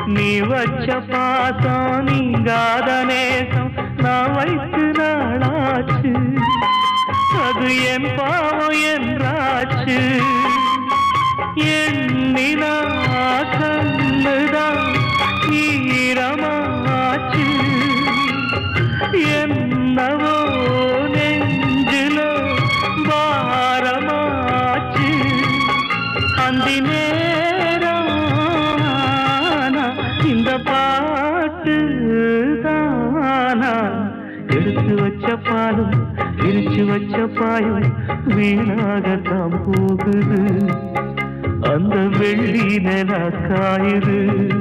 நீ வச்ச பாசம் நீங்காத நேசம் நான் வைத்து நாளாச்சு. அது என் பாவம் என்றாச்சு. எண்ணினா கண்ணுதான் ஈரமாச்சு. என்னவோ நெஞ்சில பாரமாச்சு. அந்தி நேரம் இந்த பாட்டு தானா எடுத்து வச்ச பாலும் விரிச்சு வச்ச பாயும் வீணாகத்தான் போகுது. அந்த வெள்ளி நில காயுது.